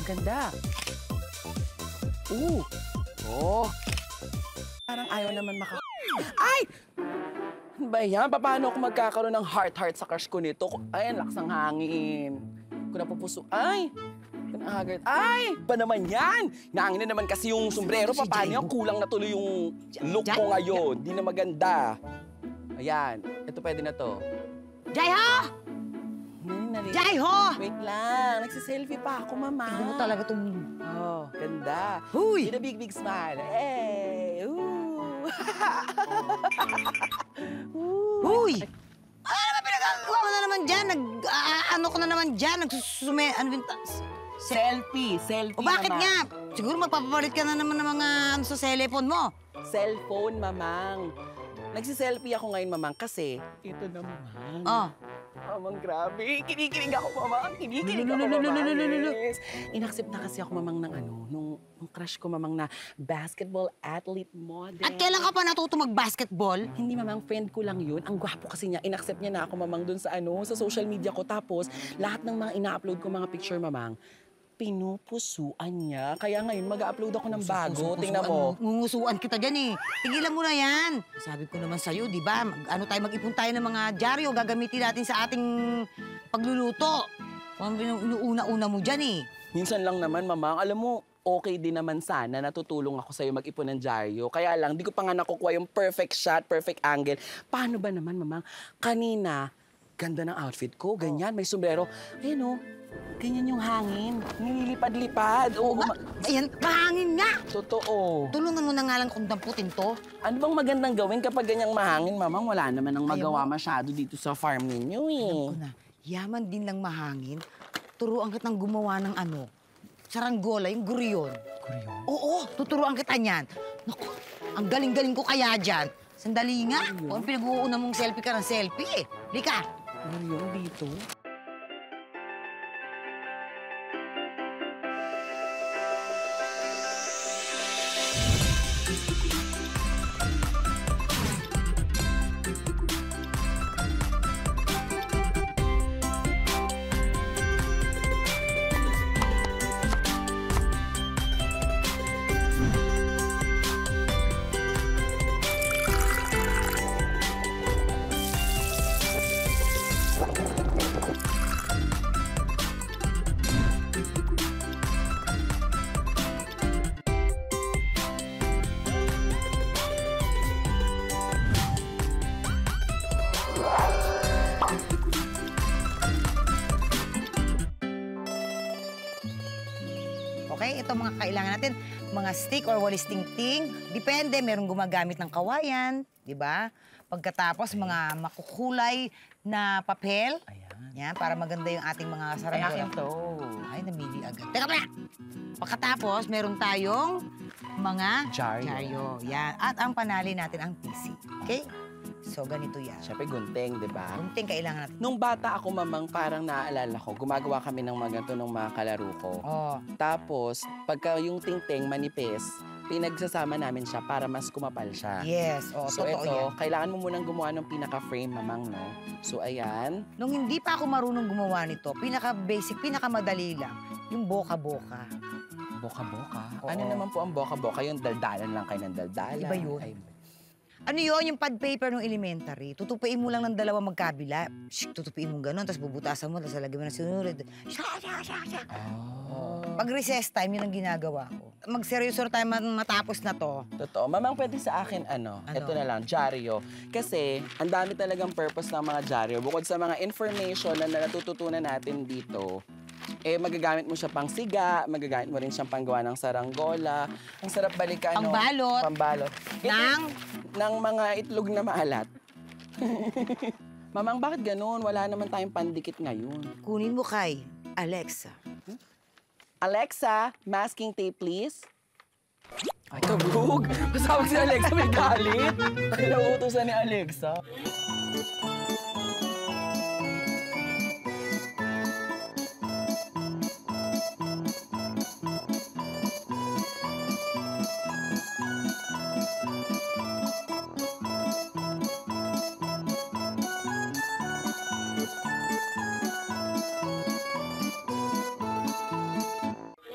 Ang ganda. Oh. Parang ayaw naman Ay! Ano ba yan? Paano ako magkakaroon ng heart-heart sa crush ko nito? Ay, ang lakas ng hangin. Kung napupuso. Ay! Ay! Ba naman yan? Nangin na naman kasi yung sombrero. Paano yan? Kulang na tuloy yung look ko ngayon. Di na maganda. Ayan. Ito pwede na to. Jaiho! Jaiho! Wait lang. Nagsiselfie pa ako, mama. Tignan mo talaga itong... Oh, ganda. Huy! With a big, big smile. Hey! Huy! Ano naman pinagagawa mo na naman dyan? Ano ko na naman dyan? Nagsusume... Ano yung... Selfie. O bakit nga? Siguro magpapapalit ka na naman ng mga ano sa cellphone mo. Cellphone, mamang. Nagsiselfie ako ngayon, mamang, kasi ito na, mamang. Oh. Mamang, grabe. Kinikilig ako, mamang. Kinikilig ako, mamang. Inaccept na kasi ako, mamang, ng nung crush ko, mamang, na basketball athlete model. At kailan ka pa natuto mag-basketball? Hindi, mamang, friend ko lang yun. Ang gwapo kasi niya. Inaccept niya na ako, mamang, dun sa sa social media ko. Tapos, lahat ng mga ina-upload ko mga picture, mamang, pinupusuan niya. Kaya ngayon, mag-upload ako ng bago. Tingnan mo. Ngungusuan kita dyan eh. Tigilan mo na yan. Sabi ko naman sa'yo, di ba? Mag-ipon tayo ng mga dyaryo. Gagamitin natin sa ating pagluluto. Kung inuuna-una mo dyan eh. Minsan lang naman, mamang. Alam mo, okay din naman sana. Natutulong ako sa'yo mag-ipon ng dyaryo. Kaya lang, di ko pa nga nakukuha yung perfect shot, perfect angle. Paano ba naman, mamang? Kanina, ganda ng outfit ko. Ganyan, may sombrero. Ayun o. Ganyan yung hangin. Nililipad-lipad. Oo. Ayan, mahangin nga! Totoo. Tulungan mo na nga lang kung damputin to. Ano bang magandang gawin kapag ganyang mahangin, mamang? Wala naman ang magawa masyado dito sa farm ninyo eh. Alam ko na, yaman din lang mahangin. Turuan kitang gumawa ng saranggola, yung guriyon. Guriyon? Oo, tuturuan kita niyan. Naku, ang galing-galing ko kaya dyan. Sandali nga, kung pinag-uuna mong selfie ka ng selfie eh. Lika! Guriyon dito? Okay, ito mga kailangan natin, mga stick or walis ting-ting. Depende, merong gumagamit ng kawayan, di ba? Pagkatapos, mga makukulay na papel. Ayan. Yan, para maganda yung ating mga saranggola. Ay, akin to. Ay, namili agad. Teka pa! Pagkatapos, meron tayong mga dyaryo. Yan. At ang panali natin ang PC. Okay? So, ganito yan. Siyempre, gunting, di ba? Gunting kailangan natin. Nung bata ako, mamang, parang naaalala ko, gumagawa kami ng mga ganito ng mga kalaro ko. Oh. Tapos, pagka yung tingting manipis, pinagsasama namin siya para mas kumapal siya. Yes, So totoo ito, yan. kailangan mo munang gumawa ng pinaka-frame, mamang, no? So ayan. Nung hindi pa ako marunong gumawa nito, pinaka-basic, pinaka-madali lang, yung boka-boka. Boka-boka? Oo. Ano naman po ang boka-boka? Yung daldalan lang kayo ng daldalan. Iba yun. Ay, Ano yun, yung pad paper ng elementary, tutupiin mo lang ng dalawa magkabila. Tutupiin mo gano'n, tapos bubutasan mo, tapos lalagyan mo ng sunod. Sha. Oh. Pag recess time, yun ang ginagawa ko. Magseryoso tayo matapos na to. Totoo. Mamang, pwede sa akin, ito na lang, dyaryo. Kasi, ang dami talagang purpose ng mga dyaryo. Bukod sa mga information na natututunan natin dito, magagamit mo siya pang siga, magagamit mo rin siyang panggawa ng saranggola. Ang sarap balikan, no? Pambalot. Pambalot. Ng mga itlog na maalat. Mamang, bakit ganun? Wala naman tayong pandikit ngayon. Kunin mo kay Alexa. Alexa, masking tape, please. Ay, kabog! Masawag si Alexa, may galit. Ay, nauutosan ni Alexa.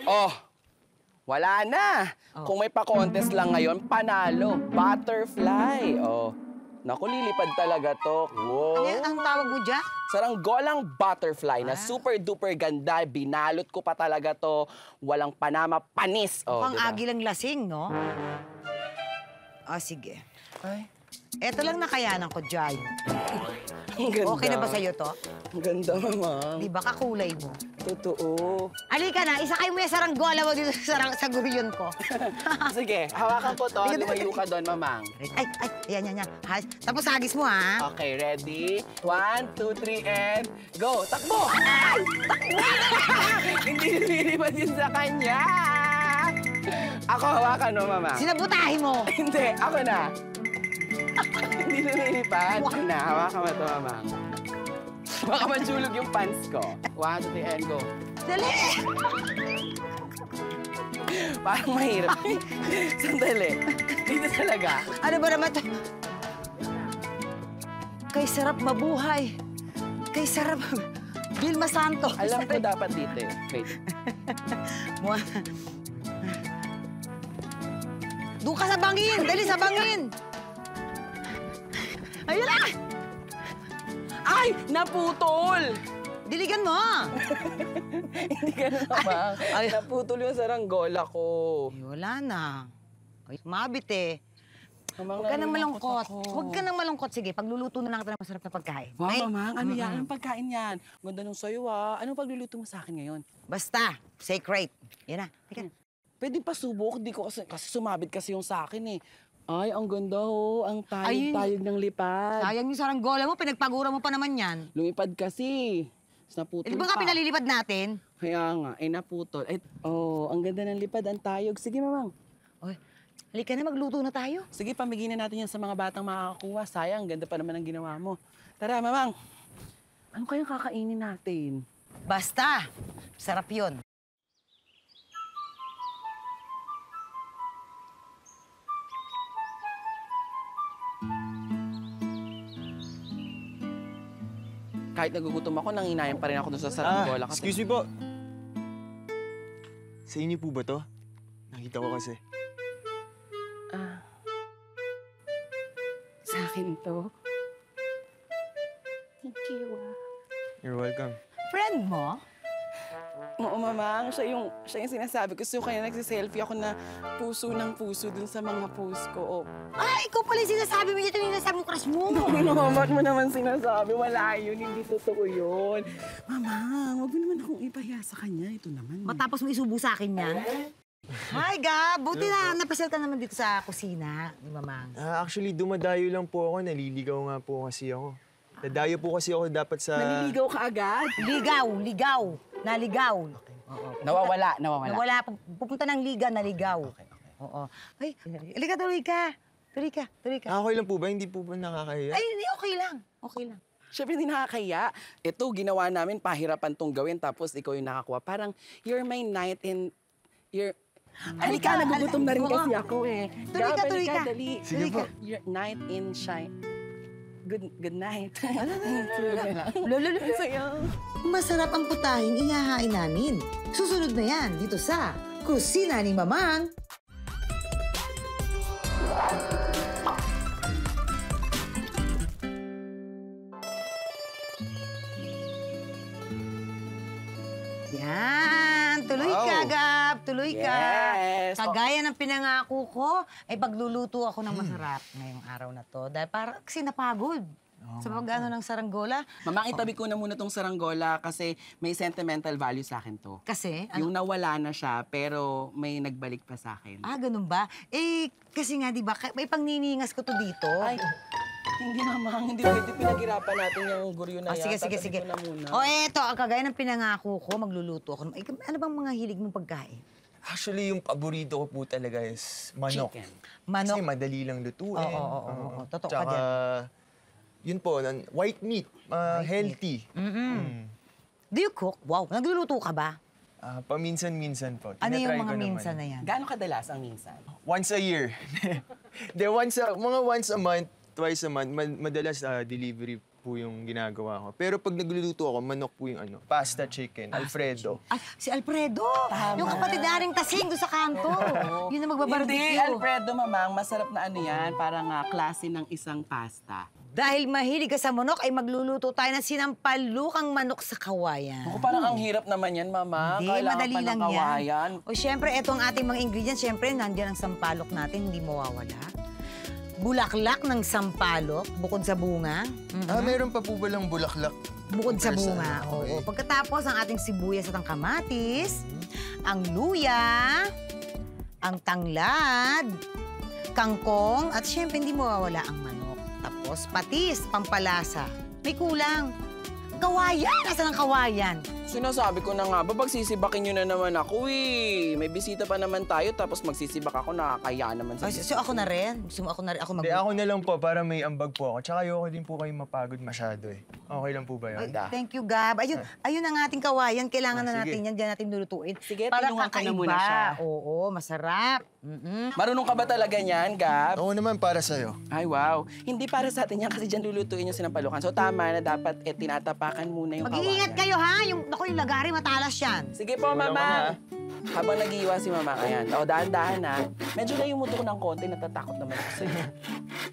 Oh, wala na. Oh. Kung may pa-contest lang ngayon, panalo. Butterfly. Oh, naku, lilipad talaga to. Wow. Ano yan? Ang tawag mo dyan? Saranggolang butterfly na super-duper ganda. Binalot ko pa talaga to. Walang panama, panis. Oh, Mukhang diba? agilang lasing, no? Sige. Ay, Eto lang nakayanan ko, Jai. ang ganda. Okay na ba sa'yo to? Ang ganda, mama. Di ba kakulay mo? Totoo. Alika na, isakay mo yung saranggola mo dito sa guyon ko. Sige, hawakan ko to. Lumayo ka doon, mamang. Yan. Tapos hagis mo, ha? Okay, ready? 1, 2, 3, and go! Takbo! Ay! Takbo! Hindi lumilipad yun sa kanya! Ako hawakan mo, mamang. Sinabutahin mo! Hindi, ako na. Hindi lumilipad. Ako na, hawakan mo to, mamang. Baka mansulog yung pants ko. 1, 2, 3, and go. Dali! Parang mahirap. Sandali. Dito talaga. Ano ba naman to? Kay sarap mabuhay. Kay sarap... Vilma Santos. Alam ko dapat dito eh. Wait. Doon ka sa bangin! Dali sa bangin! Ayun na! Ay! Naputol! Diligan mo! Hindi ganun naman. Ay. Naputol yung saranggola ko. Ay, wala na. Ay, mabit eh. Mamang, Huwag ka nang nalulungkot malungkot. ako. Huwag ka nang malungkot. Sige, pagluluto na lang kita ng masarap na pagkain. Wow, Okay? mamang, ano yan? Anong pagkain yan? Ganda nung sayo ah. Anong pagluluto mo sa akin ngayon? Basta, secret. Yan na. Teka. Pwede pa subok. Di ko kasi sumabit kasi yung sa akin eh. Ay, ang ganda ho. Ang tayog-tayog ng lipad. Sayang yung saranggola mo, pinagpagura mo pa naman yan. Lumipad kasi. Tapos naputol Eh, di ba nga pa. pinalilipad natin? Kaya nga, ay naputol. Ay, ang ganda ng lipad, ang tayog. Sige, mamang. Oy, halika na, magluto na tayo. Sige, pamigin na natin yan sa mga batang makakakuha. Sayang, ganda pa naman ang ginawa mo. Tara, mamang. Ano kayang kakainin natin? Basta, sarap yun. Kahit nagugutom ako, nanginayan pa rin ako dun sa saranggola. Kasi Excuse me po. Sa inyo po ba to? Nakita ko kasi. sa akin to. Thank you. You're welcome. Friend mo? Oo, mamang. Siya yung sinasabi ko. So, kaya nagsiselfie ako na puso ng puso dun sa mga post ko. Oh. Ay, ikaw pala yung sinasabi mo dito, yung sinasabi mo crush mo. No, ba't mo naman sinasabi? Wala yun, hindi totoo yun. Mamang, wag mo naman akong ipahiya sa kanya. Ito naman. Matapos mo isubo sa akin yan. Hi, Gab. Buti na napasyal ka naman dito sa kusina ni Mamang. Actually, dumadayo lang po ako. Naliligaw nga po kasi ako. Dadayo po kasi ako dapat sa... Naliligaw ka agad? Ligaw. Naligaw. Nawawala. Nawala. Pupunta ng liga, naligaw. Okay. Oo. Ay, halika, tuloy ka. Tuloy ka. Okay lang po ba? Hindi po ba nakakahiya? Ay, hindi, okay lang. Okay lang. Siyempre, hindi nakakaya. Ito, ginawa namin, pahirapan tong gawin, tapos ikaw yung nakakuha. Parang, you're my knight in... Halika, nagugutom na rin Oo. kasi ako eh. Tuloy ka, Gab, tuloy halika, ka. Dali. Sige po. Your night in shine. Good night. Lolo, Sa'yo. masarap ang putahing ihahain namin. Susunod na yan dito sa Kusina ni Mamang. Yan! Tuloy ka, Wow. Gab! Tuloy ka! Yes. Kagaya ng pinangako ko, ay pagluluto ako ng masarap ngayong araw na to. Dahil parang kasi napagod sa pag-ano ng saranggola. Mamang, itabi ko na muna tong saranggola kasi may sentimental value sa akin to. Kasi, Yung nawala na siya, pero may nagbalik pa sa akin. ganun ba? Eh, kasi nga, di ba, may pangniningas ko to dito. Ay, hindi mamang, hindi pwede pinaghirapan natin yung guryo na yan. Sige. Tatabi ko na muna. O, eto, ang kagaya ng pinangako ko, magluluto ako. Ano bang mga hilig mong pagkain? Actually, yung paborito ko po talaga is manok. Chicken. Manok? Kasi madali lang lutuin. Oo. Totoo ka Tsaka, dyan. yun po, white meat. Healthy. Do you cook? Wow, nagluluto ka ba? Paminsan-minsan po. Ano yung Tinatry mga ko naman. minsan na yan? Gaano kadalas ang minsan? Once a year. Mga once a month, twice a month. Madalas delivery po yung ginagawa ko. Pero pag nagluluto ako, manok po yung pasta chicken, Alfredo. Ay, si Alfredo! Yung kapatid na ring tasing doon sa kanto. Yun na magbabarbecue. Hindi, Alfredo, mamang, masarap na ano yan, parang klase ng isang pasta. Dahil mahilig ka sa manok, ay magluluto tayo ng sinampalukang manok sa kawayan. Ako, parang ang hirap naman yan, mama. Hindi, Kailangan madali pa ng lang kawayan. yan. O syempre, eto ang ating mga ingredients. Syempre, nandiyan ang sampalok natin, hindi mawawala. Bulaklak ng sampalok, bukod sa bunga. Meron pa po ba lang bulaklak? Bukod sa Person, bunga. okay. Oo. Pagkatapos, ang ating sibuyas at ang kamatis, ang luya, ang tanglad, kangkong, at syempre, hindi mawawala ang manok. Tapos, patis, pampalasa. May kulang. Kawayan! Nasaan ang kawayan? Sinasabi ko na nga ba, pagsisibakin nyo na naman ako eh. May bisita pa naman tayo, tapos magsisibak ako, nakakaya naman sa Ay, so ako na rin? Gusto mo ako na rin? Ako Hindi, ako na lang po para may ambag po ako. Tsaka ayoko din po kayo mapagod masyado eh. Okay lang po ba yun? Ay, thank you, Gab. Ayun ang ating kawayan. Kailangan na sige. natin yan. Diyan natin lulutuin. Sige, para tulungan ko na kakaiba. muna siya. Oo, masarap. Marunong ka ba talaga niyan, Gab? Oo naman, para sa'yo. Ay, wow. Hindi para sa atin yan kasi dyan lulutuin yung sinampalukan. So, tama na dapat tinatapakan muna yung Mag-iingat kawayan. kayo, ha? Yung lagari, matalas yan. Sige po, mama. Habang nag-iiwa si mama, ayan. O, dahan-dahan na. Medyo na yumuto ko ng konti, natatakot naman ako sa'yo.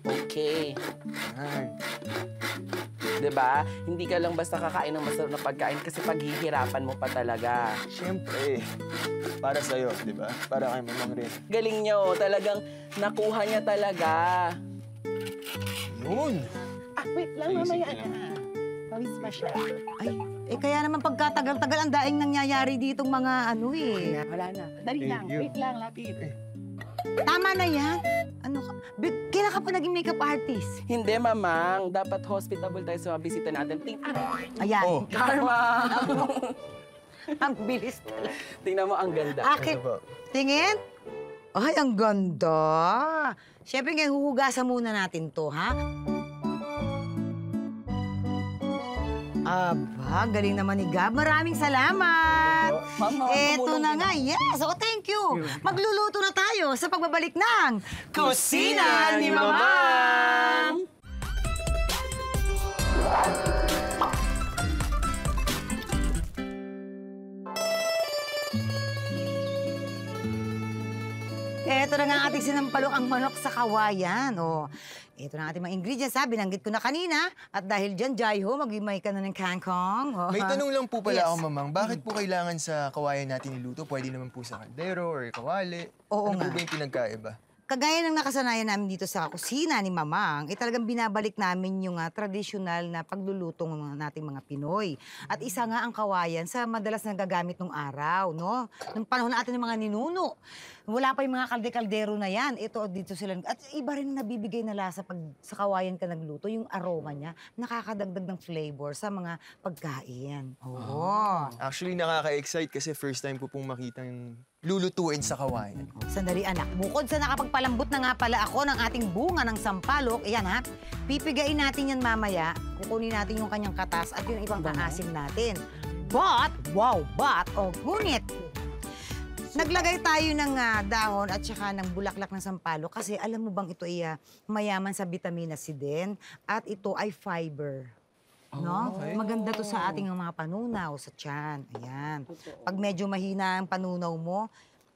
Okay. Ay. Diba? Hindi ka lang basta kakain ng masarap na pagkain kasi paghihirapan mo pa talaga. Siyempre, para sa'yo, di ba? Para kay mamang rin. Galing niyo, talagang nakuha niya talaga. Yun! Ah, wait lang, mamaya na. Pawis pa siya. Ay, kaya naman pagkatagal-tagal ang daing nangyayari ditong mga Wala na. Dali Thank lang. you. Wait lang, lapit. Tama na yan. Ano ka? Kailan ka pa naging makeup artist? Hindi, mamang. Dapat hospitable tayo sa mga bisita natin. Ayan. Oh. Karma! Ang bilis. Tingnan mo, ang ganda. Akin. Ano ba? Tingin. Ay, ang ganda. Siyempre, ngayon huhugasan muna natin to, ha? Aba, galing naman ni Gab. Maraming salamat. Mama, Eto tumulong na din nga. Yes. Oh, thank you. Magluluto na tayo sa pagbabalik ng Kusina ni Mamang! Eto na nga ang ating sinampalok ang manok sa kawayan. Oh, eto na ang ating mga ingredients, ha? Binanggit ko na kanina. At dahil dyan, Jaiho, mag-imay ka na ng kangkong. Oh, May tanong lang po pala Yes. ako, mamang. Bakit po kailangan sa kawayan natin niluto? Pwede naman po sa kaldero or kawali. Oo ano nga. po ba yung pinagkaiba? Kagaya ng nakasanayan namin dito sa kusina ni Mamang, talagang binabalik namin yung tradisyonal na pagluluto ng nating mga Pinoy. At isa nga ang kawayan sa madalas nagagamit nung araw, no? Nung panahon natin ng mga ninuno. Wala pa yung mga kalde-kaldero na yan. Ito, dito sila. At iba rin ang nabibigay na lasa pag sa kawayan ka nagluto. Yung aroma niya, nakakadagdag ng flavor sa mga pagkain. Oo. Actually, nakaka-excite kasi first time po pong makita yung lulutuin sa kawayan. Sandali, anak. Bukod sa nakapagpalambot na nga pala ako ng ating bunga ng sampalok, ayan ha, pipigain natin yan mamaya. Kukunin natin yung kanyang katas at yung ibang aasim natin. Ngunit, naglagay tayo ng dahon at saka ng bulaklak ng sampalok kasi alam mo bang ito ay mayaman sa vitamina C din at ito ay fiber. No? okay. Maganda to sa ating mga panunaw, sa tiyan. Ayan. Pag medyo mahina ang panunaw mo,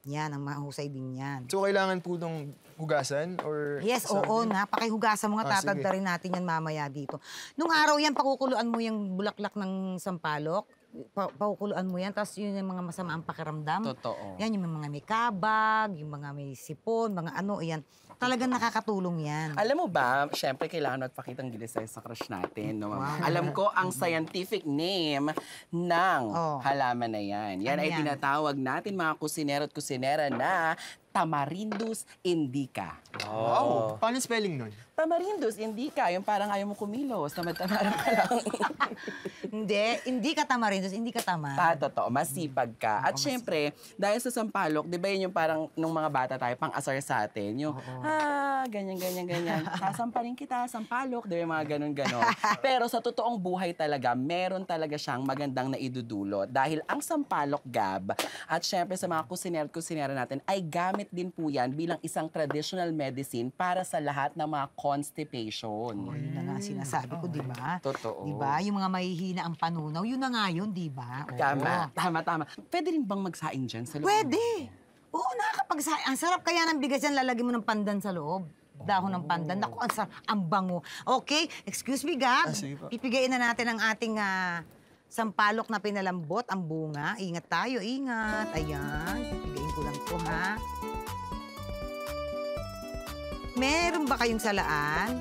yan, ang mahusay din yan. So, kailangan po itong hugasan or... Yes, oo na. Pakihugasan mo nga, sige. tatadta rin natin yan mamaya dito. Nung araw yan, pakukuluan mo yung bulaklak ng sampalok. Pakukuluan mo yan, tapos yun yung mga masama ang pakiramdam. Totoo. Yan, yung mga may kabag, yung mga may sipon, mga ano, yan. Talagang nakakatulong yan. Alam mo ba, syempre kailangan magpakitang gilisay sa crush natin. No? Alam ko ang scientific name ng halaman na yan. Yan Ano ay yan? tinatawag natin mga kusinero at kusinera na Tamarindus indica. Wow! Paano spelling nun? Tamarindus indica, yung parang ayaw mo kumilos, tamad-tamaran ka lang. Hindi ka tamarindos, hindi ka tama. Totoo, masipag ka. At syempre, dahil sa sampalok, di ba yun yung parang nung mga bata tayo, pang-asar sa atin, yung, ganyan. Sasampalin kita, sampalok, di ba yung mga ganon-ganon. Pero sa totoong buhay talaga, meron talaga siyang magandang naidudulot. Dahil ang sampalok, Gab, at syempre sa mga kusinera natin, ay gamit ginagamit din po yan bilang isang traditional medicine para sa lahat ng mga constipation. Oh, yun na nga ang sinasabi ko, di ba? Totoo. Di ba? Yung mga mahihina ang panunaw, yun na nga yun, di ba? Oo. Tama. Pwede rin bang magsaing dyan sa loob? Pwede. Oo, nakakapagsaing. Ang sarap kaya ng bigas yan, lalagyan mo ng pandan sa loob. Dahon ng pandan. Naku, ang sarap. Ang bango. Okay, excuse me, Gab. Sige po. Pipigayin na natin ang ating sampalok na pinalambot, ang bunga. Ingat tayo, ingat. Ayan, pipigayin ko lang to, ha? Meron ba kayong salaan?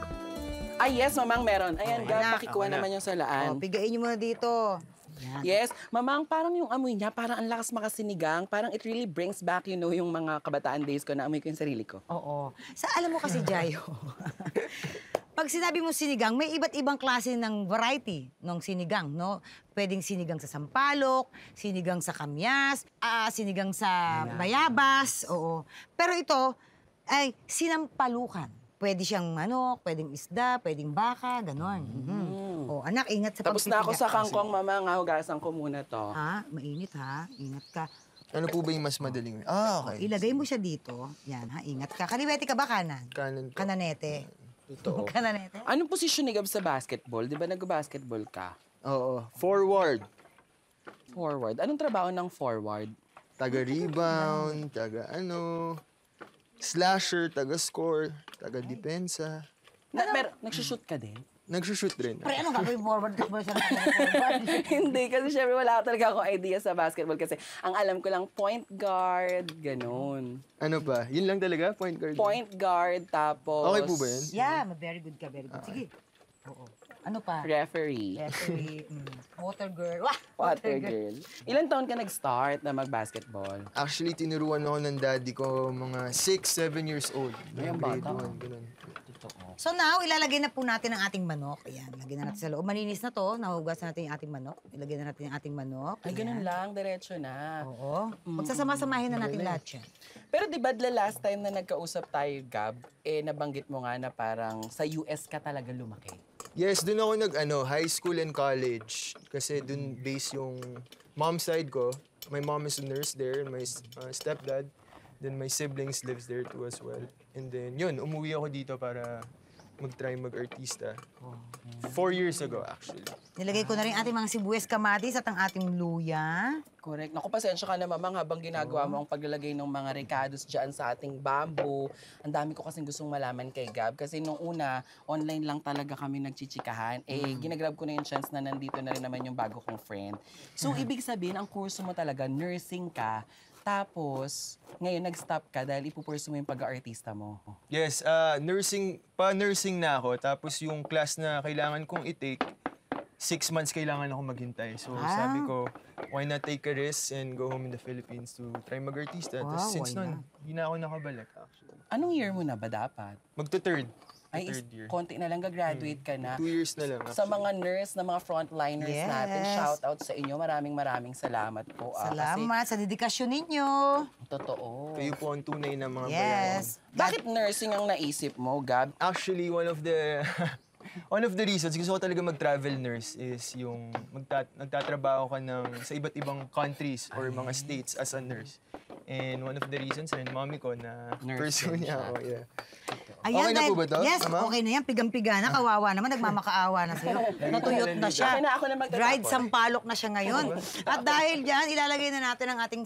Ay, yes, mamang meron. Ayan, Okay Gab, na. pakikuha Okay na. naman yung salaan. O, pigayin nyo muna dito. Yan. Yes, mamang, parang yung amoy niya, parang ang lakas makasinigang. Parang it really brings back, yung mga kabataan days ko na amoy ko yung sarili ko. Oo. Alam mo kasi, Jayo, pag sinabi mo sinigang, may iba't ibang klase ng variety ng sinigang, no? Pwedeng sinigang sa sampalok, sinigang sa kamyas, sinigang sa bayabas, oo. Pero ito ay sinampalukan. Pwede siyang manok, pwedeng isda, pwedeng baka, ganon. O, anak, ingat sa Tapos na ako pagpipiga. sa kangkong, mamang, hugasan ko muna to. Ha? Mainit, ha? Ingat ka. Ano po ba yung mas madaling? Okay. Ilagay mo siya dito. Yan, ha? Ingat ka. Kaliwete ka ba kanan? Kanan po. Kananete. Totoo. Kananete? Anong posisyon ni Gab sa basketball? Di ba nag-basketball ka? Oo. Forward. Forward. Anong trabaho ng forward? Taga-rebound, slasher, taga-score, taga-depensa. Nagsushoot ka din? Nagsushoot rin. Pre, ano gagawin forward? Takbo siya ng forward. Hindi, kasi syempre wala talaga akong idea sa basketball kasi ang alam ko lang point guard, ganun. Ano pa? Yun lang talaga? Point guard? Point guard, tapos... Okay po ba yun? Yeah, very good ka, very good. Sige. Oo. Ano pa? Referee. Referee. Water girl. Wah! Water girl. Ilan taon ka nag-start na mag-basketball? Actually, tinuruan ako ng daddy ko mga 6, 7 years old. Ay, ang Grade bata. one, ganun. So now, ilalagay na po natin ang ating manok. Ayan, lagyan na natin sa loob. Maninis na to. Nahugas na natin yung ating manok. Ilagay na natin yung ating manok. Ay, ganun lang, diretso na. Oo. Magsasama-samahin na natin lahat yan. Pero di ba the last time na nagkausap tayo, Gab, nabanggit mo nga na parang sa US ka talaga lumaki. Yes, dun ako high school and college. Kasi dun base yung mom side ko. My mom is a nurse there, and my stepdad. Then my siblings lives there too as well. And then yun, umuwi ako dito para mag-try mag-artista. 4 years ago, actually. Nilagay ko na rin ating mga sibuyas, kamatis at ang ating luya. Correct. Naku, pasensya ka na, mamang, habang ginagawa mo ang paglalagay ng mga recados dyan sa ating bamboo. Ang dami ko kasing gustong malaman kay Gab. Kasi nung una, online lang talaga kami nagchichikahan. Ginagrab ko na yung chance na nandito na rin naman yung bago kong friend. So, ibig sabihin, ang kurso mo talaga, nursing ka. Tapos, ngayon nag-stop ka dahil ipupursu mo yung pag-aartista mo. Yes, nursing na ako. Tapos yung class na kailangan kong i-take, 6 months kailangan ako maghintay. So sabi ko, why not take a risk and go home in the Philippines to try mag-artista. Wow, Tapos since why nun, hindi na ako nakabalik actually. Anong year mo na ba dapat? Magto-third. Ay, Third year. konti na lang gagraduate ka na. 2 years na lang. Sa mga nurse na mga frontliners Yes. natin, shout out sa inyo. Maraming salamat po. Salamat sa dedikasyon ninyo. Kasi, totoo. Kayo po ang tunay na mga Yes. Bakit nursing ang naisip mo, Gab? Actually, one of the one of the reasons gusto ko talaga mag-travel nurse is yung nagtatrabaho ka sa iba't ibang countries or mga states as a nurse. And one of the reasons rin, mommy ko na Nurse pursue din niya siya. ako. Yeah. Ayan, Okay na dahil- po ba to, Yes, Mama? okay na yan. Pigang-piga na. Kawawa naman. Nagmamakaawa na sa'yo. Natuyot na siya. Okay na, ako na magtatapon. Dried sampalok na siya ngayon. At dahil dyan, ilalagay na natin ang ating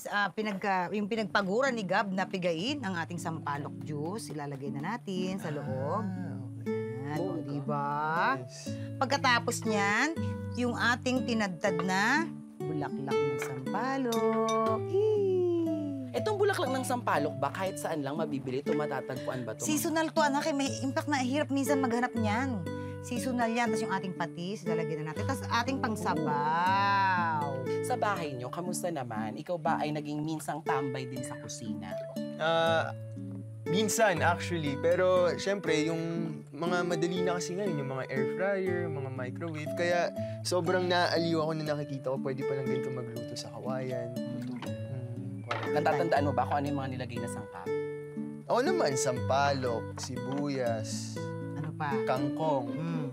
yung pinagpaguran ni Gab na pigain, ang ating sampalok juice. Ilalagay na natin sa loob. Ayan, o, diba? Yes. Pagkatapos niyan, yung ating tinadtad na bulaklak ng sampalok. Itong bulaklak ng sampalok ba, kahit saan lang mabibili, ito matatagpuan ba ito? Seasonal to, anak. May impact na hirap minsan maghanap niyan. Seasonal yan. Tapos yung ating patis, lalagyan na natin. Tapos ating pangsabaw. Sa bahay nyo, kamusta naman? Ikaw ba ay naging minsang tambay din sa kusina? Minsan, actually. Pero, syempre, yung mga madali na kasi ngayon, yung mga air fryer, mga microwave. Kaya, sobrang naaaliw ako na nakikita ko, pwede palang ganito magluto sa kawayan. Natatandaan mo ba kung ano yung mga nilagay na sangkap? Ako naman, sampalok, sibuyas, Ano pa? kangkong, Mm.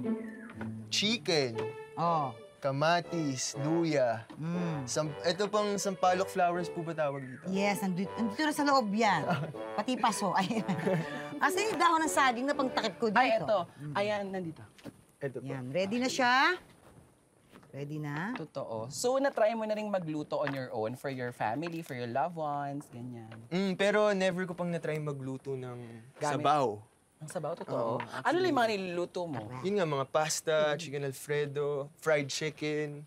chicken, Oh. kamatis, luya. Mm. Ito pang sampalok flowers po ba tawag dito? Yes, nandito na sa loob yan. Pati paso. Ay. Kasi yung dahon ng saging na pangtakip ko dito. Ay, eto. Ayan, nandito. Ito po. Yan, ready na siya. Ready na. Totoo. So, na-try mo na rin magluto on your own for your family, for your loved ones, ganyan. Pero never ko pang na-try magluto ng Gamit? sabaw. Ang sabaw, totoo. Oo, Ano lang yung mga niluluto mo? Yun nga, mga pasta, chicken alfredo, fried chicken,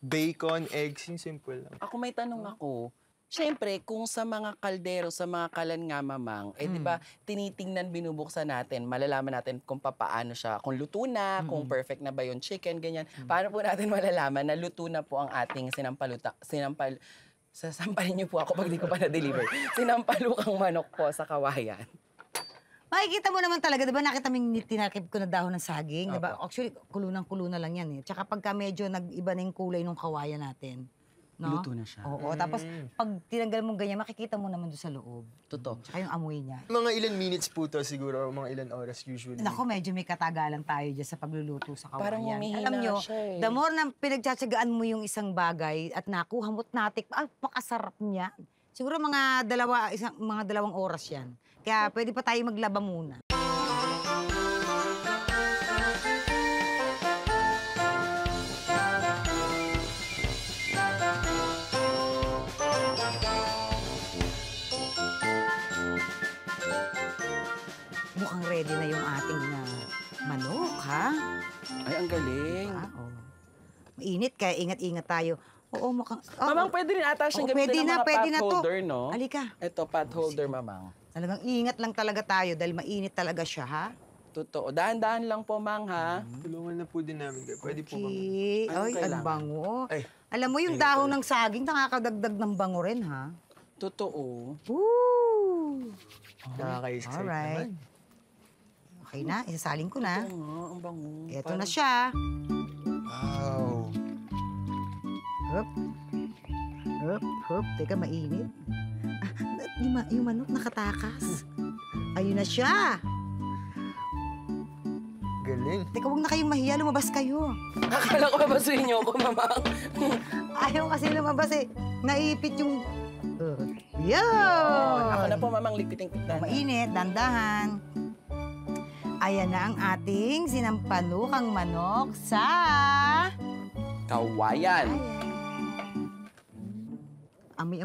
bacon, eggs, yung simple lang. Ako may tanong ako. Siyempre, kung sa mga kaldero, sa mga kalan nga mamang, di ba, tinitingnan, binubuksan natin, malalaman natin kung papaano siya, kung luto na, kung perfect na ba yung chicken, ganyan. Paano po natin malalaman na luto na po ang ating sasampalin niyo po ako pag di ko pa na-deliver. Sinampalukang manok po sa kawayan. Makikita mo naman talaga, di ba nakita mo yung tinakip ko na dahon ng saging, di ba? Actually, kulo na lang yan eh. Tsaka pagka medyo nag-iba na yung kulay ng kawayan natin. No? Luto na siya. Oo, tapos pag tinanggal mo ganyan, makikita mo naman doon sa loob. Totoo. Tsaka yung amoy niya. Mga ilan minutes po to siguro, o mga ilan oras usually. Naku, medyo may katagalan tayo dyan sa pagluluto sa kawayan. Parang humihina Alam nyo, siya eh. the more na pinagtsatsagaan mo yung isang bagay at nakuha mo't natik, pakasarap niya. Siguro mga 2 oras yan. Kaya pwede pa tayo maglaba muna. Mukhang ready na yung ating manok, ha? Ay, ang galing. Oo. Mainit, kaya ingat-ingat tayo. Oo, mukhang... Mamang, pwede rin ata siyang Oo, gamitin ng mga pwede pot na to. holder, no? Halika. Ito, pot holder, mamang. Talagang ingat lang talaga tayo dahil mainit talaga siya, ha? Totoo. Dahan-dahan lang po, mang, ha? Tulungan na po din namin kayo. Pwede po kami. Okay. Anong Ay, ang kailangan? bango. Ay, Alam mo, yung dahon ng saging, nakakadagdag ng bango rin, ha? Totoo. Woo! nakaka-excite Alright. naman. Okay na, isasalin ko na. Oo nga, ang bango. Ito na siya. Wow. Hup. Hup, hup. Teka, mainit. Yung manok nakatakas. Ayun na siya. Galing. Teka, huwag na kayong mahiya. Lumabas kayo. Akala ko babasuhin niyo ako, mamang. Ayaw kasi lumabas eh. Naipit yung... Yun! Ako na po, mamang, lipiting-pitan. Mainit, dandahan. Ayan na ang ating sinampalukang manok sa... Kawayan. Amoy.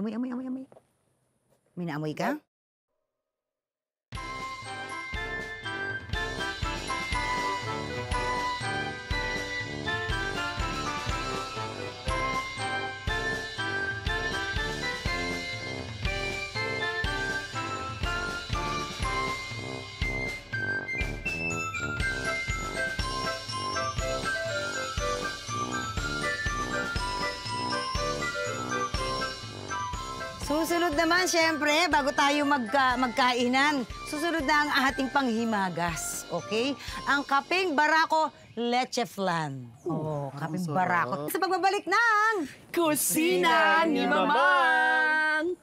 May naamoy ka? Susunod naman, syempre, bago tayo magkainan, susunod na ang ating panghimagas, okay? Ang kaping barako leche flan. Oh, kaping barako. Sa pagbabalik ng... Kusina ni Mamang!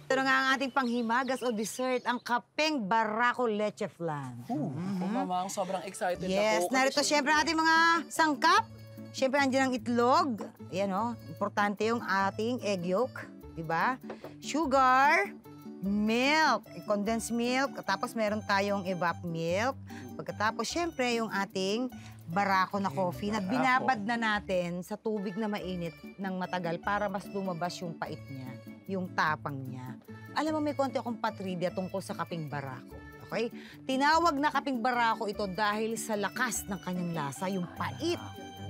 Ito na nga ang ating panghimagas o dessert, ang kapeng barako leche flan. Mamang, sobrang excited Yes, ako. narito syempre ang ating mga sangkap. Syempre, andyan ang itlog. Ayan o, importante yung ating egg yolk. Diba? Sugar, milk, condensed milk. Tapos meron tayong evap milk. Pagkatapos, syempre, yung ating barako na coffee na binabad na natin sa tubig na mainit ng matagal para mas lumabas yung pait niya, yung tapang niya. Alam mo, may konti akong patrivia tungkol sa kaping barako. Okay? Tinawag na kaping barako ito dahil sa lakas ng kanyang lasa, yung pait.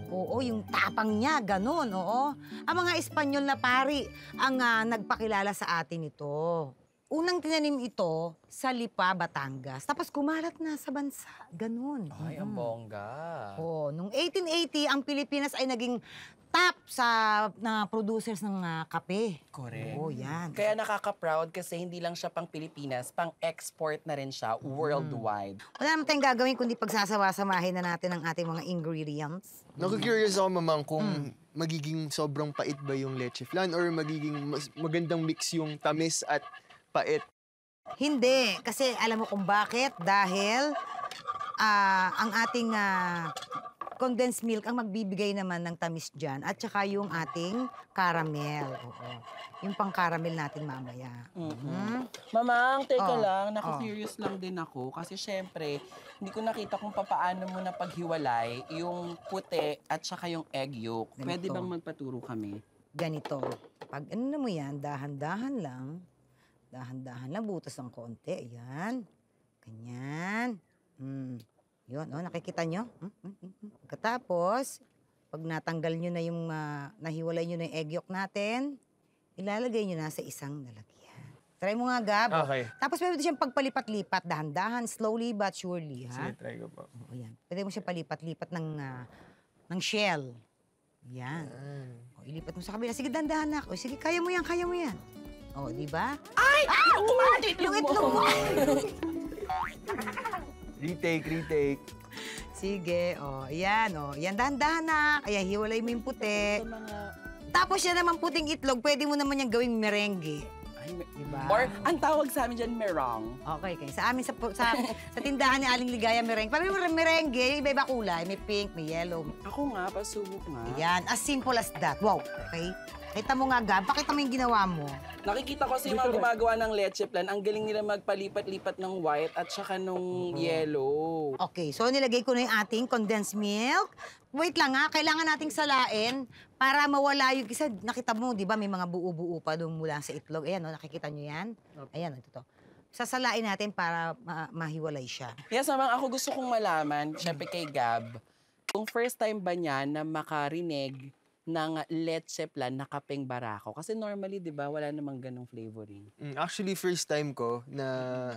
Oo, yung tapang niya, ganun, oo. Ang mga Espanyol na pari ang nagpakilala sa atin ito. Unang tinanim ito sa Lipa, Batangas. Tapos kumalat na sa bansa, ganun. Ay, ang bongga. Oo, noong 1880, ang Pilipinas ay naging top sa producers ng kape. Correct. Oo, yan. Kaya nakaka-proud kasi hindi lang siya pang Pilipinas, pang-export na rin siya worldwide. Wala naman tayong gagawin kundi pagsasawa-samahin na natin ang ating mga ingredients. Naku-curious ako, mamang, kung magiging sobrang pait ba yung leche flan or magiging mas magandang mix yung tamis at pait? Hindi. Kasi alam mo kung bakit? Dahil ang ating condensed milk ang magbibigay naman ng tamis dyan at saka yung ating caramel. Oo. Yung pang-caramel natin mamaya. Mamang, teka Oh, lang, naku-curious lang din ako. Kasi syempre, hindi ko nakita kung paano mo na paghiwalay yung puti at saka yung egg yolk. Pwede Ganito. bang magpaturo kami? Ganito. Pag ano na mo yan, dahan-dahan lang. Dahan-dahan lang, butas ng konti. Ayan. Ganyan. Yun, nakikita nyo? Pagkatapos, pag natanggal nyo na yung, nahiwalay nyo na yung egg yolk natin, ilalagay nyo na sa isang lalagyan. Try mo nga, Gab. Okay. Tapos pwede siyang pagpalipat-lipat, dahan-dahan, slowly but surely, ha? Sige, try ko po. O, yan. Pwede mo siya palipat-lipat ng shell. Yan. O, ilipat mo sa kabila. Sige, dandahan na. O, sige, kaya mo yan, kaya mo yan. O, di ba? Yung itlog mo! Retake. Sige, yan, yan, dahan-dahan na. Kaya hiwalay mo yung puti. Sa mga... Tapos yan naman puting itlog, pwede mo naman yung gawing merengue. Ay, Diba? Or, ang tawag sa amin dyan, merong. Okay, okay. Sa amin, sa tindahan ni Aling Ligaya, merengue. Pag may merengue, yung iba-iba kulay. May pink, may yellow. Ako nga, pasubok nga. Yan, as simple as that. Wow, okay? Kita mo nga, Gab. Pakita mo yung ginawa mo. Nakikita ko sa mga gumagawa ng leche plan, ang galing nila magpalipat-lipat ng white at saka nung yellow. Okay, so nilagay ko na yung ating condensed milk. Wait lang kailangan nating salain para mawala yung isa. Nakita mo, di ba, may mga buo-buo pa doon mula sa itlog. Ayan, nakikita nyo yan? Ayan, ito. Sasalain natin para mahiwalay siya. Yes, mamang, ako gusto kong malaman, syempre kay Gab, kung first time ba niya na makarinig ng leche plan na kapeng barako? Kasi normally, di ba, wala namang ganong flavoring. Actually, first time ko na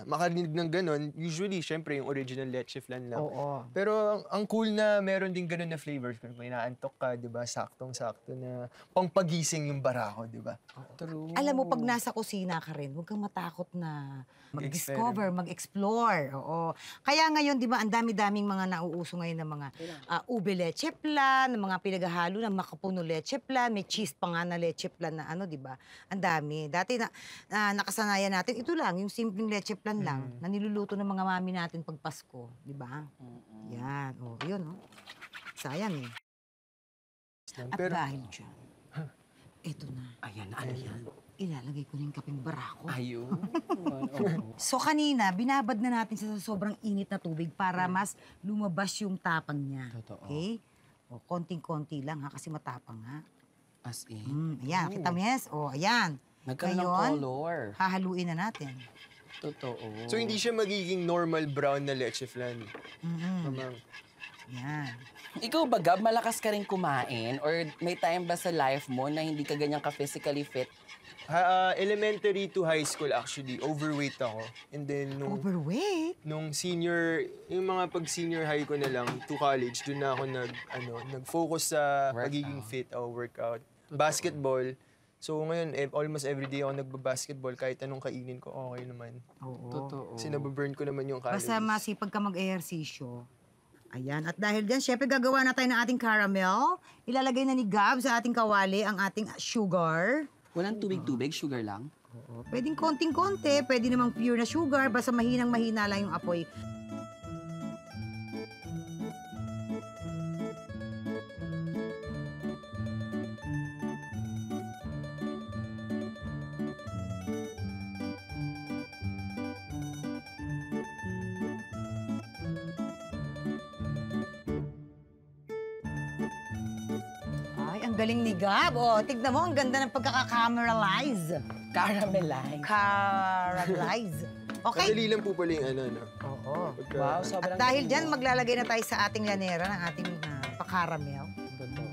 makarinig ng ganon, usually, syempre, yung original leche flan lang. Oo. Pero ang cool na meron din ganon na flavors. Kung may naantok ka, di ba, saktong-sakto na pangpagising yung barako, di ba? True. Alam mo, pag nasa kusina ka rin, huwag kang matakot na mag-discover, mag-explore. Oo. Kaya ngayon, di ba, ang dami-daming mga nauuso ngayon ng mga ube leche plan, ng mga pinaghahalo ng makapuno leche plan, may cheese pa nga na leche plan na di ba? Ang dami. Dati nakasanayan natin, ito lang, yung simpleng leche plan lang, na niluluto ng mga mami natin pag Pasko, di ba? Yan, yun, sayang eh. At Pero, dahil dyan, ito na, Ayan, ano yan? ilalagay ko na yung kapeng barako. Ayun. Oo. So kanina, binabad na natin siya sa sobrang init na tubig para mas lumabas yung tapang niya. Totoo. Okay? O, konting-konti lang kasi matapang ha. As in. Ayan, kita mo yes? O, ayan. Nagkaroon ng Ngayon, color. hahaluin na natin. Totoo. so, hindi siya magiging normal brown na leche flan. Mamang. Yan. Ikaw ba, Gab, malakas ka rin kumain? Or may time ba sa life mo na hindi ka ganyan ka-physically fit? Elementary to high school, actually, overweight ako. And then, Overweight? nung senior, yung mga pag-senior high ko na lang to college, doon na ako nag-focus sa Workout. pagiging fit, workout. Basketball. So ngayon, almost everyday ako nagba-basketball. Kahit anong kainin ko, okay naman. Oo. Totoo. Kasi nababurn ko naman yung calories. Basta masipag ka mag-ehersisyo. Ayan. At dahil dyan, syempre gagawa na tayo ng ating caramel. Ilalagay na ni Gab sa ating kawali ang ating sugar. Walang tubig-tubig, sugar lang? Pwedeng konting-konti, pwede namang pure na sugar, basta mahinang-mahina lang yung apoy. Ay, ang galing ni Gab. Tignan mo, ang ganda ng pagkaka-cameralize. Caramelize. Caramelize. Okay. Madali lang po pala yung no? Oo. Pagka- Wow, At sobrang dahil galing dyan, mo. maglalagay na tayo sa ating lanera ng ating pa-caramel. Totoo.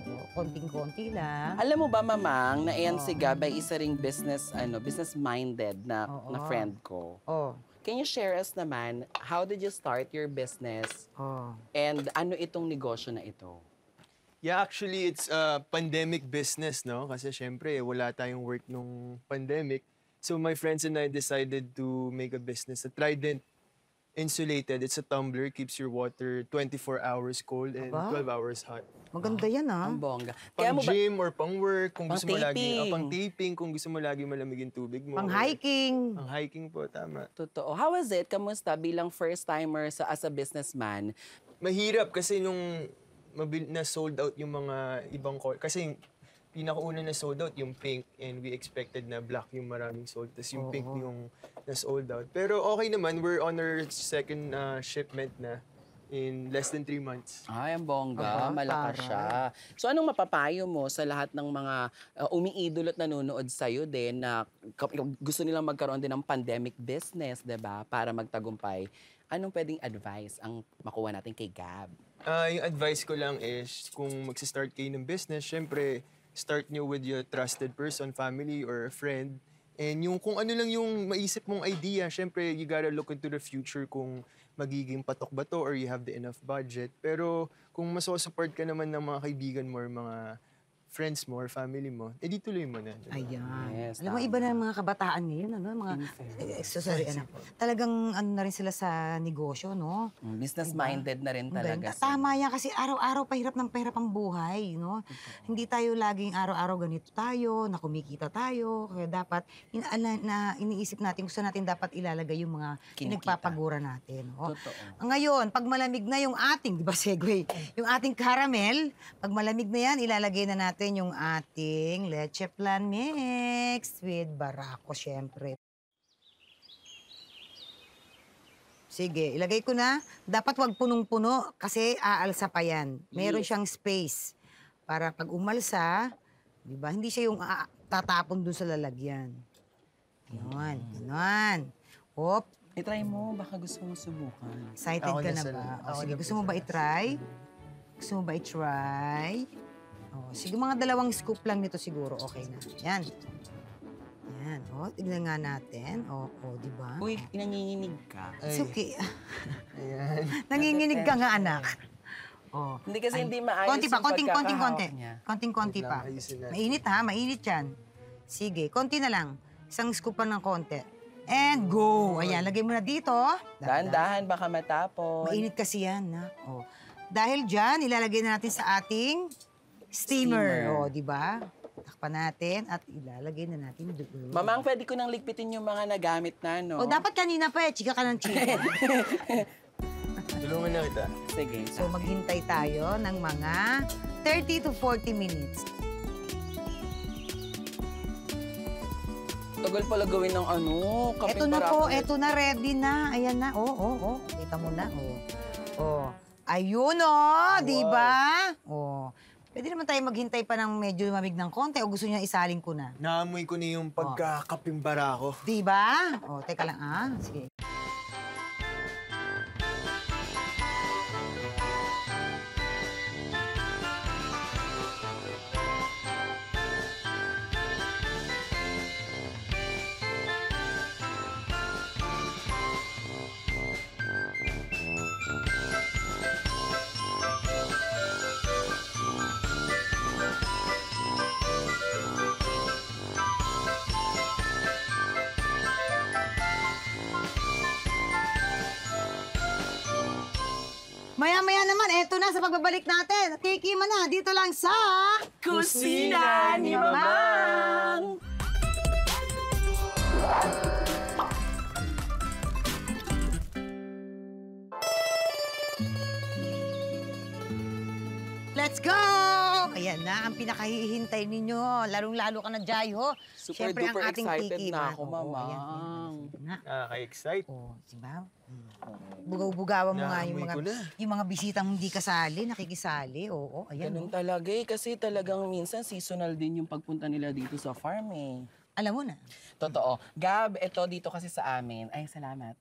Oo, konting-konti lang. Alam mo ba, Mamang, na iyan si Gab ay isa ring business-minded na Oo. friend ko. Oh, Can you share us naman, how did you start your business and ano itong negosyo na ito? Yeah, actually, it's a pandemic business, no? Kasi syempre, wala tayong work nung pandemic. So my friends and I decided to make a business at Trident. insulated. It's a tumbler, keeps your water 24 hours cold and Aba. 12 hours hot. Maganda yan, Ang bongga. Pang Kaya mo ba, gym or pang work, kung Pang gusto mo lagi, taping. pang taping, kung gusto mo lagi malamig yung tubig mo. Pang or- hiking. Pang hiking po, tama. totoo. How was it? Kamusta bilang first-timer as a businessman? Mahirap kasi nung na sold out yung mga ibang kasi yung pinakauna na sold out yung pink and we expected na black yung maraming sold. Tapos yung pink yung na sold out. Pero okay naman, we're on our second shipment na in less than 3 months. Ay, ang bongga. Aba, Malakas taray. siya. So, anong mapapayo mo sa lahat ng mga umiidol at nanonood sa'yo din na gusto nilang magkaroon din ng pandemic business, 'di ba? Para magtagumpay. Anong pwedeng advice ang makuha natin kay Gab? Yung advice ko lang is kung magsa-start kayo ng business, syempre start nyo with your trusted person, family or friend. And yung kung ano lang yung maisip mong idea, syempre you gotta look into the future kung magiging patok ba to or you have the enough budget. Pero kung masosupport ka naman ng mga kaibigan mo or mga friends mo or family mo, edi tuloy mo na. Diba? Ayan. Yes, Alam mo, iba na ang mga kabataan ngayon, ano? Mga, sorry, anak. Talagang ano na rin sila sa negosyo, no? Business-minded na rin Ang talaga. ganda. Tama yan kasi araw-araw pahirap ng pahirap ang buhay, no? Hindi tayo laging araw-araw ganito tayo, na kumikita tayo. Kaya dapat, iniisip natin kung saan natin dapat ilalagay yung mga Kinikita. pinagpapagura natin. No? Totoo. Ngayon, pag malamig na yung ating, di ba segue, yung ating caramel, pag malamig na yan, ilalagay na natin yung ating leche flan mix with barako, syempre. Sige, ilagay ko na. Dapat wag punong-puno kasi aalsa pa yan. Meron siyang space para pag umalsa, di ba, hindi siya yung tatapon dun sa lalagyan. Yun, ganon. Hop, I-try mo, baka gusto mo subukan. excited Ako ka na na sa- ba? ako O, sige, na gusto po mo ba sa- i-try? Gusto mo ba i-try? O, sige, mga 2 scoop lang nito siguro. Okay na. Yan. Yan. O, tignan nga natin. O, di ba? Uy, nanginginig ka. It's okay. Ayan. Nanginginig ka nga, anak. O. Hindi kasi Ay, hindi maayos konti pa, yung konting pagkakahawak konti. niya. Konting-konti Wait pa. lang, ayusin natin. Mainit ha, mainit yan. Sige, konti na lang. Isang scoop pa ng konti. And go! Ayan, lagay mo na dito. Dahan-dahan, baka matapon. Mainit kasi yan, na. Oh. Dahil dyan, ilalagay na natin sa ating steamer. O, di ba? Takpan natin at ilalagay na natin doon. Mamang, pwede ko nang ligpitin yung mga nagamit na, no? O, dapat kanina pa eh. Chika ka ng chika. Tulungan na kita. Sige. So, maghintay tayo ng mga 30 to 40 minutes. Tagal pala gawin ng ano, kaping Eto na barako. po, eto na, ready na. Ayan na. Oh. Kita mo na. Oh. Ayun, di ba? Oh. Pwede naman tayo maghintay pa ng medyo lumamig ng konti o gusto niya isaling ko na. Naamoy ko na yung pagkakapimbara ko. Di ba? Oh, teka lang Sige. Maya-maya naman, eto na sa pagbabalik natin. Tikiman na, dito lang sa... Kusina ni Mamang! Let's go! Ayan na, ang pinakahihintay ninyo. Lalong-lalo ka na, Jai, ho. Super Siyempre, ang duper ating excited tikiman. na ako, Oo, Mamang. ayan. Na. Nakaka-excite. Oh, diba? Bugaw-bugawan mo nga yung Naamoy ko na. mga bisitang hindi kasali, nakikisali. Oo, ayan. Ganun Oh. talaga eh, kasi talagang minsan seasonal din yung pagpunta nila dito sa farm eh. Alam mo na. Totoo. Gab, ito dito kasi sa amin. Ay, salamat.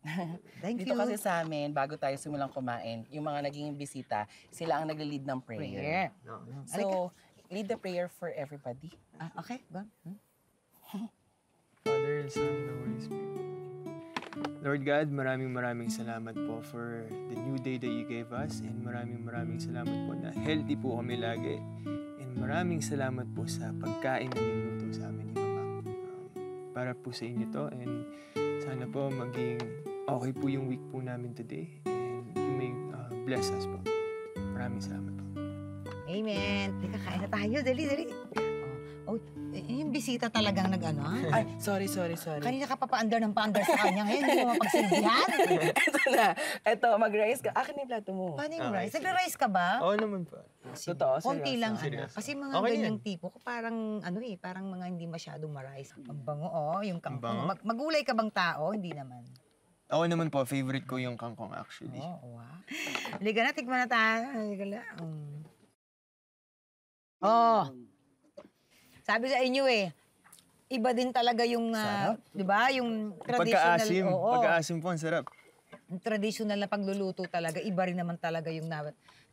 Thank dito you. kasi sa amin, bago tayo simulang kumain, yung mga naging bisita, sila ang nagli-lead ng prayer. So, lead the prayer for everybody. Okay, go. Father, Son, and the Holy Spirit. Lord God, maraming salamat po for the new day that you gave us. And maraming salamat po na healthy po kami lagi. And maraming salamat po sa pagkain na niluto sa amin ni Mama. Para po sa inyo to. And sana po maging okay po yung week po namin today. And you may bless us po. Maraming salamat po. Amen. Teka, kain na tayo. Dali, dali. Oh, yung bisita talagang nag-ano, ha? Ay, sorry. Kanina ka pa paandar ng paandar sa kanya. Ngayon, hindi mo mapagsilbihan. Ito na. Ito, mag-rice ka. Akin na yung plato mo. Paano yung Okay. rice? Nagre-rice ka ba? Oo naman po. Totoo, Konti seryoso. lang, Seryoso. Kasi mga Okay ganyang yan. tipo, parang parang mga hindi masyadong ma-rice. Ang bango, yung Ang kangkong. bango? Magulay ka bang tao? Hindi naman. Oo naman po, favorite ko yung kangkong actually. Oo, wow. Halika na, tikman na tayo. Halika na. Oh. Sabi sa inyo iba din talaga yung, di ba, yung traditional. Pagka-asim. Oo. Pagka-asim po, ang sarap. Yung traditional na pagluluto talaga, iba rin naman talaga yung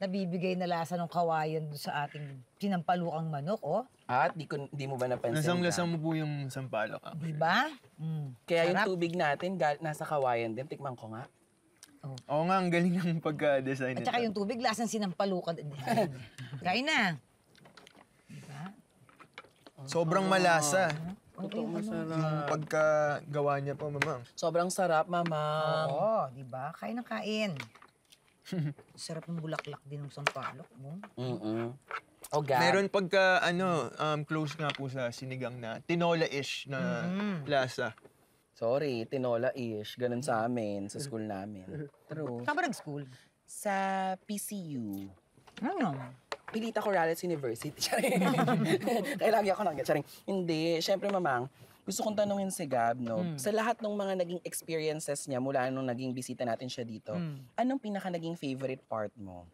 nabibigay na lasa ng kawayan doon sa ating sinampalukang manok, At di mo ba napansin? Lasang-lasang mo po yung sampalok. Di ba? Kaya yung Sarap. tubig natin, nasa kawayan din. Tikman ko nga. Oo nga, ang galing ng pagka-design At saka yung tubig, lasang sinampalukan. Kain na. Diba? Sobrang malasa. Totoo, masarap. Yung pagkagawa niya po, mamang. Sobrang sarap, mama. Oo, di ba? Kain na kain. Sarap ng bulaklak din ng sampalok mo. Oh, God. Meron pagka, close nga po sa sinigang na tinola-ish na lasa. Sorry, tinola-ish. Ganun sa amin, sa school namin. True. Saan ba nag-school? Sa PCU. Ano? Pilita Corrales University. Charing. Kaya lagi ako charing. Hindi. Siyempre, mamang, gusto kong tanungin si Gab, no? Sa lahat ng mga naging experiences niya mula nung naging bisita natin siya dito, anong pinaka naging favorite part mo?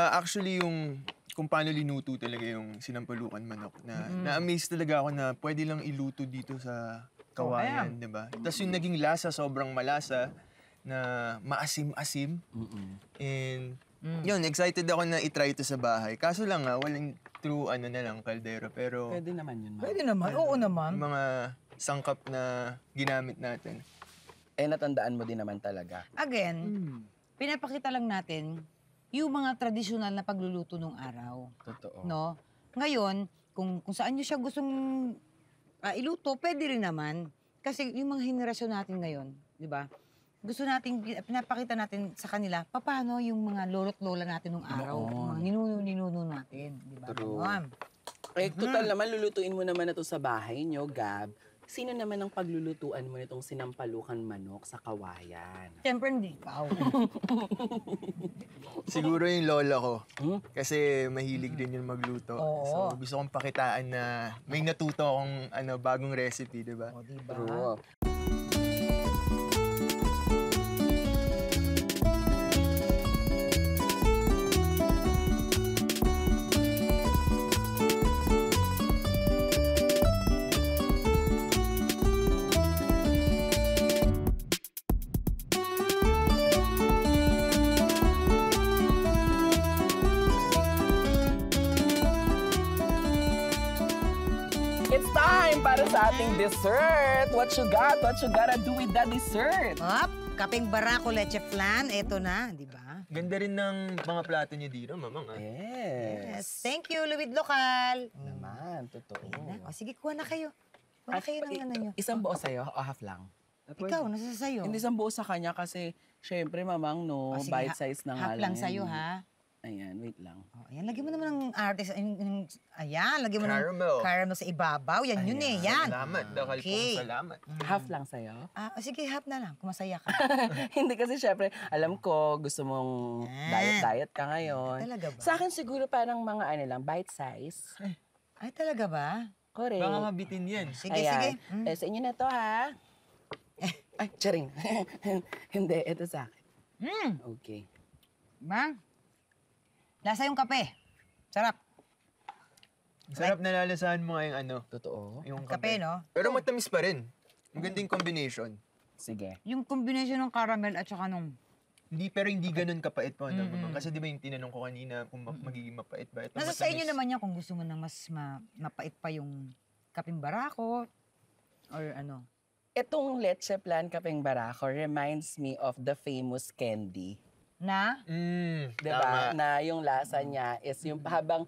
Actually, yung kung paano linuto talaga yung sinampalukan manok. Na-amaze talaga ako na pwede lang iluto dito sa kawayan, di ba? Tapos yung naging lasa, sobrang malasa, na maasim-asim. And yun, excited ako na itry ito sa bahay. Kaso lang walang true na lang, kaldero. Pero Pwede naman yun, ma'am. Pwede naman. Oo naman. yung mga sangkap na ginamit natin. Natandaan mo din naman talaga. Again, pinapakita lang natin yung mga tradisyonal na pagluluto ng araw. Totoo. No? Ngayon, kung saan nyo siya gustong iluto, pwede rin naman. Kasi yung mga henerasyon natin ngayon, di ba? Gusto natin, pinapakita natin sa kanila, paano yung mga lolo't lola natin nung araw. Yung mga ninuno natin. Di ba? True. Ganon. Total naman, lulutuin mo naman na to sa bahay nyo, Gab. Sino naman ang paglulutuan mo nitong sinampalukan manok sa kawayan? Siyempre hindi ikaw. Siguro yung lola ko. Kasi mahilig din yun magluto. Oo. So gusto kong pakitaan na may natuto akong bagong recipe, di ba? O, di ba? True. It's time para sa ating dessert. What you got? What you gotta do with that dessert? Hop, kapeng barako leche flan, eto na, di ba? Ganda rin ng mga plato niyo dito, mamang. Yes. Yes. Thank you, Luwid Lokal. Naman, totoo. O, sige, kuha na kayo. Kuha na kayo ng ano nyo. Isang buo sa'yo o half lang? Ikaw, nasa sayo. Hindi isang buo sa kanya kasi syempre mamang O, sige, bite size na nga half lang lang. sa'yo, yan. ha? Ayan, wait lang. O, ayan, lagyan mo naman ng artist. Ayan, lagyan mo Caramel. ng caramel sa ibabaw. Yan, yun eh, yan. Salamat, dakal Okay. pong salamat. Half lang sa'yo? Sige, half na lang, kung masaya ka. Hindi kasi syempre, alam ko, gusto mong diet ka ngayon. Talaga ba? Sa akin siguro parang mga bite size. Ay, talaga ba? Correct. Baka mabitin yan. Sige, Ayan. sige. Sa inyo na to, ha? Ay, charing. Hindi, ito sa akin. Okay. Ba? Lasa yung kape. Sarap. Sarap na lalasahan mo ngayong Totoo. yung Kape, no? Pero matamis pa rin. Magandang combination. Sige. Yung combination ng caramel at saka nung... Pero hindi ganun kapait po. Mamang. Kasi di ba yung tinanong ko kanina kung magiging mapait ba? Ito Nasa sa matamis. inyo naman yan kung gusto mo na mas mapait pa yung kapeng barako or ano. Itong leche plan kapeng barako reminds me of the famous candy. Na? Diba? Na yung lasa niya is yung habang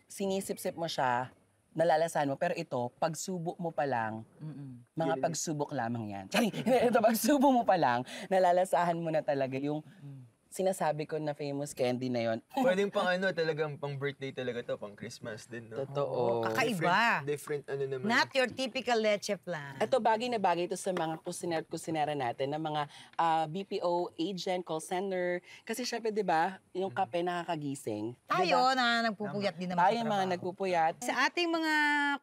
sinisip-sip mo siya, nalalasahan mo. Pero ito, pagsubok mo pa lang, mga pagsubok lamang yan. Charing, ito, pagsubok mo pa lang, nalalasahan mo na talaga yung sinasabi ko na famous candy na yon. Pwedeng pang ano, talagang pang birthday talaga to, pang Christmas din, no? Totoo. Kakaiba. Different ano naman. Not your typical leche flan. Ito, bagay na bagay ito sa mga kusinera natin, na mga BPO agent, call center. Kasi syempre, di ba, yung kape nakakagising. Tayo na nagpupuyat din naman Tayo sa mga trabaho. nagpupuyat. Sa ating mga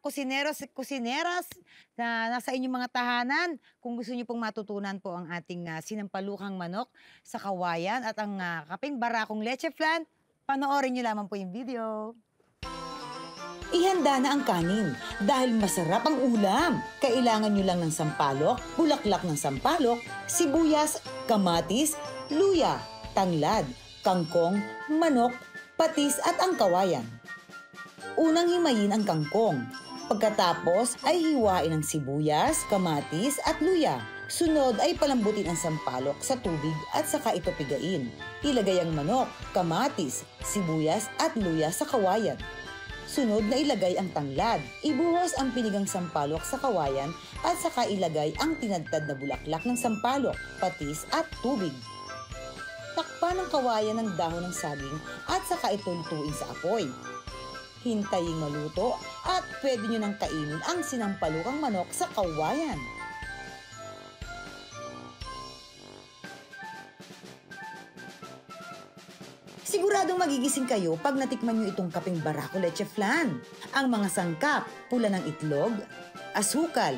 kusineros at kusineras na nasa inyong mga tahanan, kung gusto niyo pong matutunan po ang ating sinampalukang manok sa kawayan at ang kaping barakong leche flan, panoorin niyo lamang po yung video. Ihanda na ang kanin dahil masarap ang ulam. Kailangan nyo lang ng sampalok, bulaklak ng sampalok, sibuyas, kamatis, luya, tanglad, kangkong, manok, patis at ang kawayan. Unang himayin ang kangkong. Pagkatapos ay hiwain ang sibuyas, kamatis at luya. Sunod ay palambutin ang sampalok sa tubig at saka ito pigain. Ilagay ang manok, kamatis, sibuyas at luya sa kawayan. Sunod na ilagay ang tanglad. Ibuhos ang pinigang sampalok sa kawayan at saka ilagay ang tinadtad na bulaklak ng sampalok, patis at tubig. Takpan ang kawayan ng dahon ng saging at saka ito lutuin sa apoy. Hintayin maluto at pwede nyo nang kainin ang sinampalukang manok sa kawayan. Siguradong magigising kayo pag natikman nyo itong kapeng barako leche flan. Ang mga sangkap, pula ng itlog, asukal,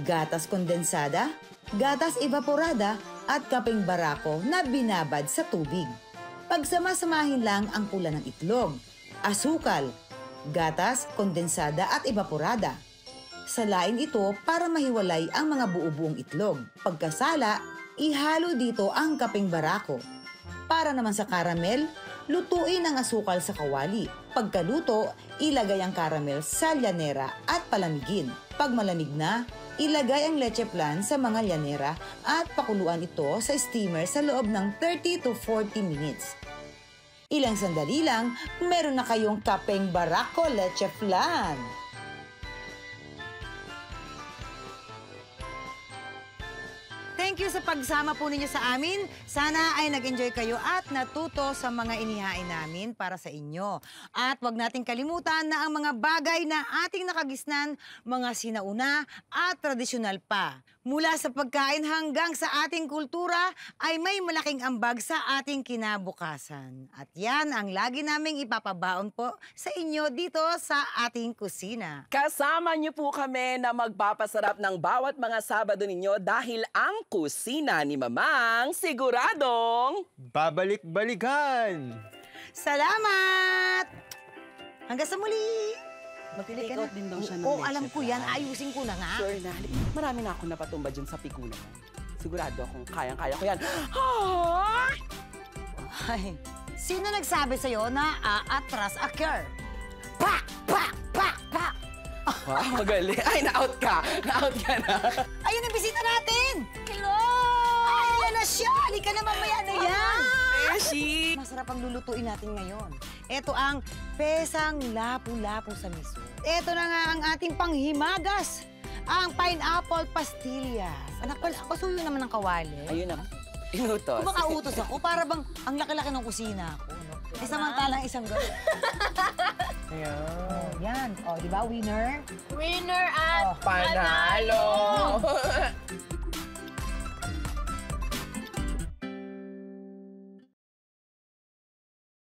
gatas kondensada, gatas evaporada, at kapeng barako na binabad sa tubig. Pagsama-samahin lang ang pula ng itlog, asukal, gatas, kondensada at evaporada. Salain ito para mahiwalay ang mga buo-buong itlog. Pagkasala, ihalo dito ang kapeng barako. Para naman sa caramel, lutuin ang asukal sa kawali. Pagkaluto, ilagay ang caramel sa lyanera at palamigin. Pag malamig na, ilagay ang leche flan sa mga lyanera at pakuluan ito sa steamer sa loob ng 30 to 40 minutes. Ilang sandali lang, meron na kayong kapeng barako leche flan. Thank you sa pagsama po ninyo sa amin. Sana ay nag-enjoy kayo at natuto sa mga inihain namin para sa inyo. At wag nating kalimutan na ang mga bagay na ating nakagisnan, mga sinauna at tradisyonal pa. Mula sa pagkain hanggang sa ating kultura ay may malaking ambag sa ating kinabukasan. At yan ang lagi naming ipapabaon po sa inyo dito sa ating kusina. Kasama niyo po kami na magpapasarap ng bawat mga Sabado ninyo dahil ang kusina ni Mamang siguradong Babalik-balikan! Salamat! Hanggang sa muli! Magpili ka na. Take out din daw siya ng Oo, leche alam ko yan. flan. Ayusin ko na nga. Sure na. Marami na ako napatumba dyan sa pikunan. Sigurado akong kayang-kaya ko yan. Ay, sino nagsabi sa'yo na aatras occur? Pa! Pa! Pa! Pa! Wow, magaling. Ay, na-out ka. Na-out ka na. Ayun ang bisita natin! Hello! Ay, yan na siya! Halika na mamaya na yan! Beshi! Masarap ang lulutuin natin ngayon. Ito ang pesang lapu-lapu sa miso. Ito na nga ang ating panghimagas, ang pineapple pastillas. Anak, pasuyo naman ng kawali. Ayun na. Inutos. Kung makautos ako, para bang ang laki-laki ng kusina ako. No? Samantalang isang gawin. Ayan. Yan. O, di ba, winner? Winner at Panalo!